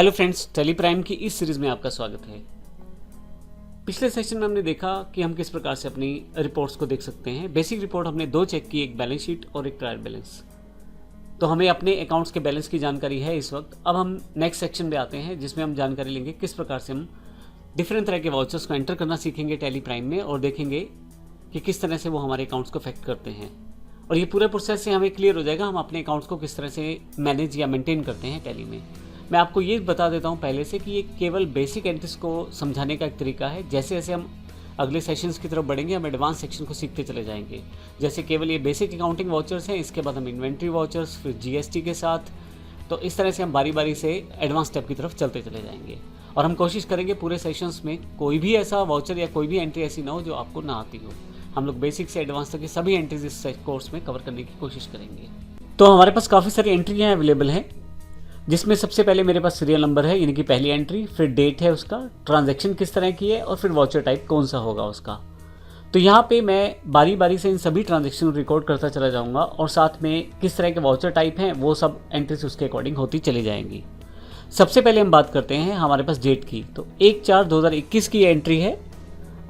Hello friends, Tally Prime की इस series में आपका स्वागत है। पिछले सेशन में हमने देखा कि हम किस प्रकार से अपनी रिपोर्ट्स को देख सकते हैं। बेसिक रिपोर्ट हमने दो चेक की, एक बैलेंस शीट और एक ट्रायल बैलेंस। तो हमें अपने अकाउंट्स के बैलेंस की जानकारी है इस वक्त। अब हम नेक्स्ट सेक्शन में आते हैं जिसमें हम जानकारी लेंगे किस प्रकार से हम डिफरेंट तरह के वाउचर्स को एंटर करना सीखेंगे टेली प्राइम में, और देखेंगे कि किस तरह से वो हमारे अकाउंट्स को अफेक्ट करते हैं। और ये पूरे प्रोसेस से हमें क्लियर हो जाएगा हम अपने अकाउंट्स को किस तरह से मैनेज या मेंटेन करते हैं टेली में। मैं आपको ये बता देता हूँ पहले से कि ये केवल बेसिक एंट्रीज को समझाने का एक तरीका है। जैसे जैसे हम अगले सेशंस की तरफ बढ़ेंगे हम एडवांस सेक्शन को सीखते चले जाएंगे। जैसे केवल ये बेसिक अकाउंटिंग वाउचर्स हैं, इसके बाद हम इन्वेंट्री वाउचर्स, फिर जीएसटी के साथ। तो इस तरह से हम बारी बारी से एडवांस स्टेप की तरफ चलते चले जाएंगे। और हम कोशिश करेंगे पूरे सेशंस में कोई भी ऐसा वाउचर या कोई भी एंट्री ऐसी ना हो जो आपको ना आती हो। हम लोग बेसिक से एडवांस तक की सभी एंट्रीज इस कोर्स में कवर करने की कोशिश करेंगे। तो हमारे पास काफ़ी सारी एंट्रियाँ अवेलेबल हैं, जिसमें सबसे पहले मेरे पास सीरियल नंबर है यानी कि पहली एंट्री, फिर डेट है उसका, ट्रांजैक्शन किस तरह की है और फिर वाउचर टाइप कौन सा होगा उसका। तो यहाँ पे मैं बारी बारी से इन सभी ट्रांजैक्शन रिकॉर्ड करता चला जाऊँगा और साथ में किस तरह के वाउचर टाइप हैं वो सब एंट्रीज उसके अकॉर्डिंग होती चली जाएंगी। सबसे पहले हम बात करते हैं हमारे पास डेट की। तो 1/4/2021 की एंट्री है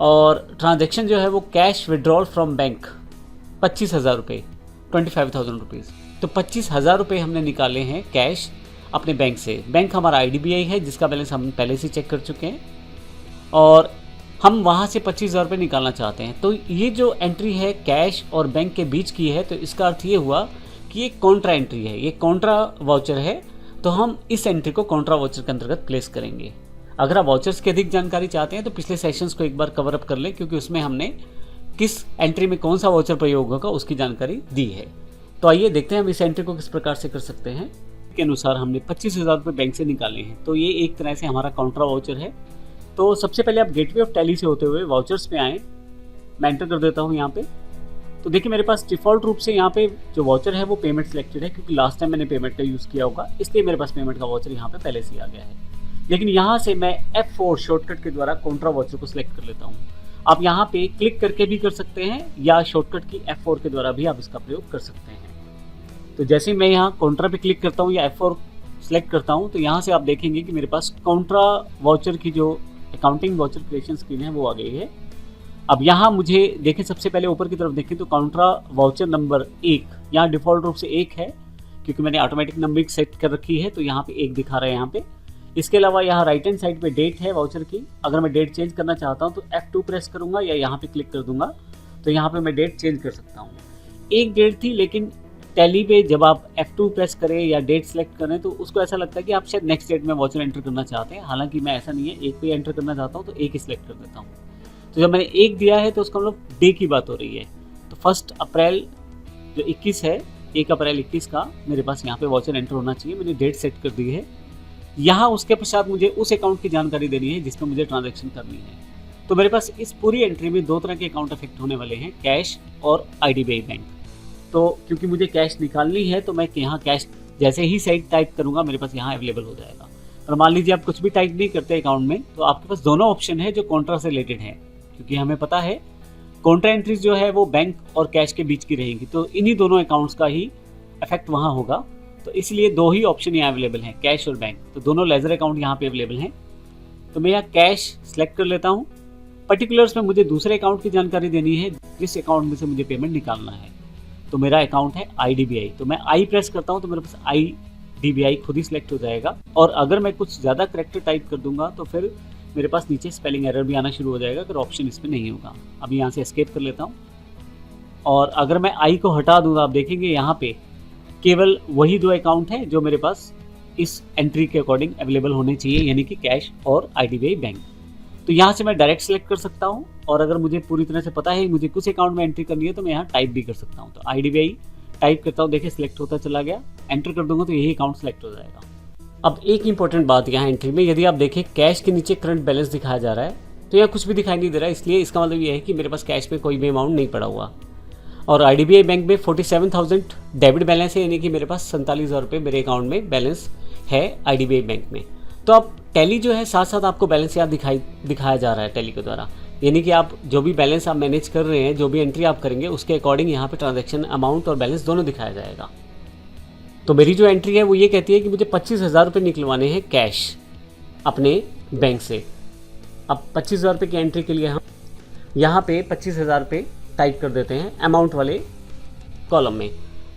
और ट्रांजैक्शन जो है वो कैश विड्रॉल फ्रॉम बैंक 25,000 रुपये, 25,000 रुपीज़। तो 25,000 रुपये हमने निकाले हैं कैश अपने बैंक से। बैंक हमारा IDBI है जिसका बैलेंस हम पहले से चेक कर चुके हैं और हम वहाँ से 25,000 रुपये निकालना चाहते हैं। तो ये जो एंट्री है कैश और बैंक के बीच की है, तो इसका अर्थ ये हुआ कि ये कॉन्ट्रा एंट्री है, ये कॉन्ट्रा वाउचर है। तो हम इस एंट्री को कॉन्ट्रा वाउचर के अंतर्गत प्लेस करेंगे। अगर आप वाउचर्स की अधिक जानकारी चाहते हैं तो पिछले सेशंस को एक बार कवर अप कर लें, क्योंकि उसमें हमने किस एंट्री में कौन सा वाउचर प्रयोग होगा उसकी जानकारी दी है। तो आइए देखते हैं हम इस एंट्री को किस प्रकार से कर सकते हैं। के अनुसार हमने 25,000 रुपये बैंक से निकाले हैं, तो ये एक तरह से हमारा काउंटर वाउचर है। तो सबसे पहले आप गेटवे ऑफ टैली से होते हुए वाउचर्स पे आएँ। मैं एंटर कर देता हूँ यहाँ पे। तो देखिए मेरे पास डिफ़ॉल्ट रूप से यहाँ पे जो वाउचर है वो पेमेंट सिलेक्टेड है, क्योंकि लास्ट टाइम मैंने पेमेंट का यूज़ किया होगा, इसलिए मेरे पास पेमेंट का वाउचर यहाँ पे पहले से ही आ गया है। लेकिन यहाँ से मैं F4 शॉर्टकट के द्वारा काउंटर वाउचर को सिलेक्ट कर लेता हूँ। आप यहाँ पे क्लिक करके भी कर सकते हैं या शॉर्टकट की F4 के द्वारा भी आप इसका प्रयोग कर सकते हैं। तो जैसे ही मैं यहाँ काउंटर पे क्लिक करता हूँ या F4 सेलेक्ट करता हूँ, तो यहाँ से आप देखेंगे कि मेरे पास काउंट्रा वाउचर की जो अकाउंटिंग वाउचर क्रिएशन स्क्रीन है वो आ गई है। अब यहाँ मुझे देखें, सबसे पहले ऊपर की तरफ देखें तो काउंट्रा वाउचर नंबर 1 यहाँ डिफ़ॉल्ट रूप से 1 है, क्योंकि मैंने ऑटोमेटिक नंबरिंग सेट कर रखी है, तो यहाँ पे 1 दिखा रहा है यहाँ पे। इसके अलावा यहाँ राइट हैंड साइड पे डेट है वाउचर की। अगर मैं डेट चेंज करना चाहता हूँ तो F2 प्रेस करूँगा या यहाँ पे क्लिक कर दूंगा, तो यहाँ पे मैं डेट चेंज कर सकता हूँ। एक डेट थी, लेकिन टैली पे जब आप F2 प्रेस करें या डेट सेलेक्ट करें तो उसको ऐसा लगता है कि आप शायद नेक्स्ट डेट में वाउचर एंटर करना चाहते हैं। हालांकि मैं ऐसा नहीं है, एक पे एंटर करना चाहता हूँ तो एक ही सिलेक्ट कर देता हूँ। तो जब मैंने एक दिया है तो उसका मतलब डे की बात हो रही है। तो 1 अप्रैल जो 21 है, 1 अप्रैल 21 का मेरे पास यहाँ पे वाउचर एंटर होना चाहिए। मैंने डेट सेट कर दी है। यहाँ उसके पश्चात मुझे उस अकाउंट की जानकारी देनी है जिसमें मुझे ट्रांजैक्शन करनी है। तो मेरे पास इस पूरी एंट्री में 2 तरह के अकाउंट अफेक्ट होने वाले हैं, कैश और IDBI बैंक। तो क्योंकि मुझे कैश निकालनी है तो मैं यहाँ कैश जैसे ही साइड टाइप करूँगा मेरे पास यहाँ अवेलेबल हो जाएगा। और मान लीजिए आप कुछ भी टाइप नहीं करते अकाउंट में, तो आपके पास दोनों ऑप्शन है जो कॉन्ट्रा से रिलेटेड है, क्योंकि हमें पता है कॉन्ट्रा एंट्रीज जो है वो बैंक और कैश के बीच की रहेंगी। तो इन्हीं दोनों अकाउंट्स का ही इफेक्ट वहाँ होगा। तो इसलिए 2 ही ऑप्शन यहाँ अवेलेबल हैं, कैश और बैंक। तो दोनों लेजर अकाउंट यहाँ पे अवेलेबल हैं। तो मैं यहाँ कैश सेलेक्ट कर लेता हूँ। पर्टिकुलर्स में मुझे दूसरे अकाउंट की जानकारी देनी है जिस अकाउंट में से मुझे पेमेंट निकालना है। तो मेरा अकाउंट है IDBI, तो मैं I प्रेस करता हूँ तो मेरे पास IDBI खुद ही सिलेक्ट हो जाएगा। और अगर मैं कुछ ज़्यादा करेक्टर टाइप कर दूंगा तो फिर मेरे पास नीचे स्पेलिंग एरर भी आना शुरू हो जाएगा अगर ऑप्शन इसमें नहीं होगा। अभी यहाँ से एस्केप कर लेता हूँ और अगर मैं I को हटा दूंगा, आप देखेंगे यहाँ पे केवल वही 2 अकाउंट हैं जो मेरे पास इस एंट्री के अकॉर्डिंग अवेलेबल होने चाहिए, यानी कि कैश और IDBI बैंक। तो यहाँ से मैं डायरेक्ट सेलेक्ट कर सकता हूँ, और अगर मुझे पूरी तरह से पता है मुझे कुछ अकाउंट में एंट्री करनी है तो मैं यहाँ टाइप भी कर सकता हूँ। तो IDBI टाइप करता हूँ, देखिए सिलेक्ट होता चला गया, एंटर कर दूंगा तो यही अकाउंट सेलेक्ट हो जाएगा। अब एक इंपॉर्टेंट बात यहाँ एंट्री में, यदि आप देखें कैश के नीचे करंट बैलेंस दिखाया जा रहा है तो यहाँ कुछ भी दिखाई नहीं दे रहा है, इसलिए इसका मतलब ये है कि मेरे पास कैश में कोई भी अमाउंट नहीं पड़ा हुआ। और IDBI बैंक में 47,000 डेबिट बैलेंस है, यानी कि मेरे पास 47,000 रुपये मेरे अकाउंट में बैलेंस है IDBI बैंक में। तो अब टैली जो है साथ साथ आपको बैलेंस यहाँ दिखाया जा रहा है टैली के द्वारा, यानी कि आप जो भी बैलेंस आप मैनेज कर रहे हैं, जो भी एंट्री आप करेंगे उसके अकॉर्डिंग यहाँ पे ट्रांजैक्शन अमाउंट और बैलेंस दोनों दिखाया जाएगा। तो मेरी जो एंट्री है वो ये कहती है कि मुझे 25,000 रुपये निकलवाने हैं कैश, अपने बैंक से। अब 25,000 रुपये की एंट्री के लिए हम यहाँ पे 25,000 रुपये टाइप कर देते हैं अमाउंट वाले कॉलम में।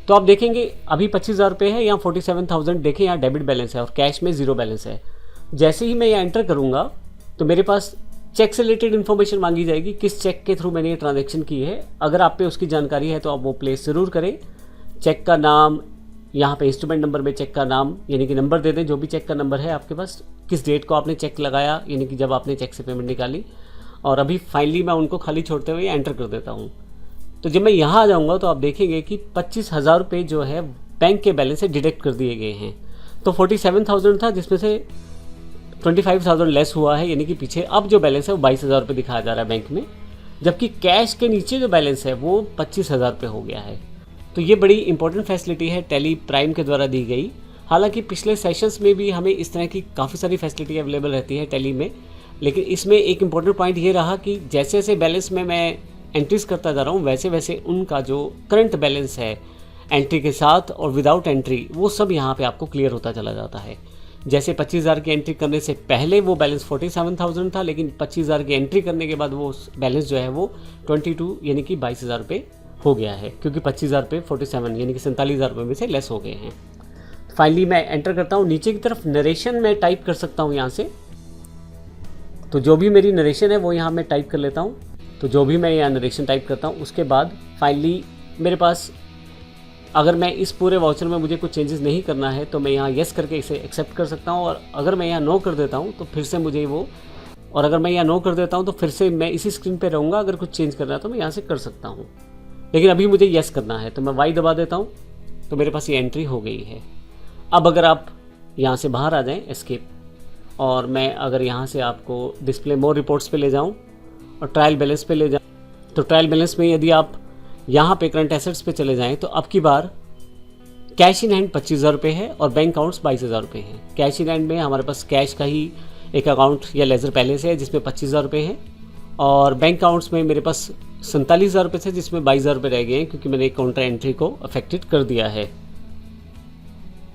तो आप देखेंगे अभी 25,000 रुपये है, यहाँ 47,000 देखें, यहाँ डेबिट बैलेंस है और कैश में 0 बैलेंस है। जैसे ही मैं यहाँ एंटर करूँगा तो मेरे पास चेक से रिलेटेड इन्फॉर्मेशन मांगी जाएगी, किस चेक के थ्रू मैंने ये ट्रांजैक्शन की है। अगर आप पे उसकी जानकारी है तो आप वो प्लेस ज़रूर करें। चेक का नाम, यहाँ पे इंस्ट्रूमेंट नंबर में चेक का नाम यानी कि नंबर दे दें, जो भी चेक का नंबर है आपके पास, किस डेट को आपने चेक लगाया यानी कि जब आपने चेक से पेमेंट निकाली। और अभी फाइनली मैं उनको खाली छोड़ते हुए एंटर कर देता हूँ। तो जब मैं यहाँ आ जाऊँगा तो आप देखेंगे कि 25,000 रुपये जो है बैंक के बैलेंस से डिडक्ट कर दिए गए हैं। तो 47,000 था जिसमें से 25,000 लेस हुआ है, यानी कि पीछे अब जो बैलेंस है वो 22,000 रुपये दिखाया जा रहा है बैंक में, जबकि कैश के नीचे जो बैलेंस है वो 25,000 रुपये हो गया है। तो ये बड़ी इंपॉर्टेंट फैसिलिटी है टैली प्राइम के द्वारा दी गई। हालांकि पिछले सेशंस में भी हमें इस तरह की काफ़ी सारी फैसिलिटी अवेलेबल रहती है टैली में, लेकिन इसमें एक इम्पॉर्टेंट पॉइंट ये रहा कि जैसे जैसे बैलेंस में मैं एंट्रीज करता जा रहा हूँ वैसे वैसे उनका जो करंट बैलेंस है एंट्री के साथ और विदाउट एंट्री वो सब यहाँ पे आपको क्लियर होता चला जाता है। जैसे 25,000 की एंट्री करने से पहले वो बैलेंस 47,000 था, लेकिन 25,000 की एंट्री करने के बाद वो बैलेंस जो है वो 22 यानी कि 22,000 रुपये हो गया है, क्योंकि 25,000 रुपये 47 यानी कि 47,000 रुपये में से लेस हो गए हैं। फाइनली मैं एंटर करता हूँ। नीचे की तरफ नरेशन मैं टाइप कर सकता हूँ यहाँ से, तो जो भी मेरी नरेशन है वो यहाँ मैं टाइप कर लेता हूँ। तो जो भी मैं यहाँ नरेशन टाइप करता हूँ उसके बाद फाइनली मेरे पास, अगर मैं इस पूरे वाउचर में मुझे कुछ चेंजेस नहीं करना है तो मैं यहाँ येस करके इसे एक्सेप्ट कर सकता हूँ, और अगर मैं यहाँ नो कर देता हूँ तो फिर से मुझे वो, और अगर मैं यहाँ नो कर देता हूँ तो फिर से मैं इसी स्क्रीन पे रहूँगा। अगर कुछ चेंज करना है तो मैं यहाँ से कर सकता हूँ, लेकिन अभी मुझे येस करना है तो मैं वाई दबा देता हूँ। तो मेरे पास ये एंट्री हो गई है। अब अगर आप यहाँ से बाहर आ जाएं एस्केप, और मैं अगर यहाँ से आपको डिस्प्ले मोर रिपोर्ट्स पे ले जाऊँ और ट्रायल बैलेंस पे ले जाऊँ, तो ट्रायल बैलेंस में यदि आप यहाँ पे करंट एसेट्स पे चले जाएं तो अब की बार कैश इन हैंड 25,000 रुपये है और बैंक अकाउंट्स 22,000 रुपये हैं। कैश इन हैंड में हमारे पास कैश का ही एक अकाउंट या लेजर पहले से है जिसमें 25,000 रुपये है, और बैंक अकाउंट्स में मेरे पास 47,000 रुपये थे जिसमें 22,000 रुपये रह गए हैं, क्योंकि मैंने एक काउंटर एंट्री को अफेक्टेड कर दिया है।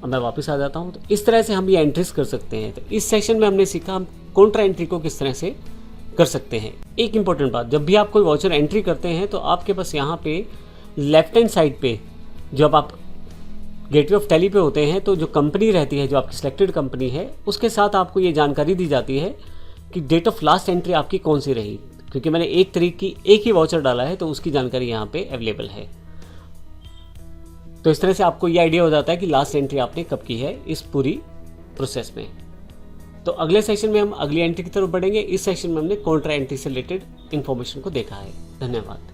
अब मैं वापस आ जाता हूँ। तो इस तरह से हम ये एंट्रीज कर सकते हैं। तो इस सेशन में हमने सीखा हम काउंटर एंट्री को किस तरह से कर सकते हैं। एक इंपॉर्टेंट बात, जब भी आप कोई वाउचर एंट्री करते हैं तो आपके पास यहाँ पे लेफ्ट हैंड साइड पे जब आप गेटवे ऑफ टैली पे होते हैं तो जो कंपनी रहती है, जो आपकी सिलेक्टेड कंपनी है, उसके साथ आपको ये जानकारी दी जाती है कि डेट ऑफ लास्ट एंट्री आपकी कौन सी रही। क्योंकि मैंने 1 तारीख की एक ही वाउचर डाला है तो उसकी जानकारी यहाँ पे अवेलेबल है। तो इस तरह से आपको ये आइडिया हो जाता है कि लास्ट एंट्री आपने कब की है इस पूरी प्रोसेस में। तो अगले सेशन में हम अगली एंट्री की तरफ बढ़ेंगे। इस सेशन में हमने काउंटर एंट्री से रिलेटेड इन्फॉर्मेशन को देखा है। धन्यवाद।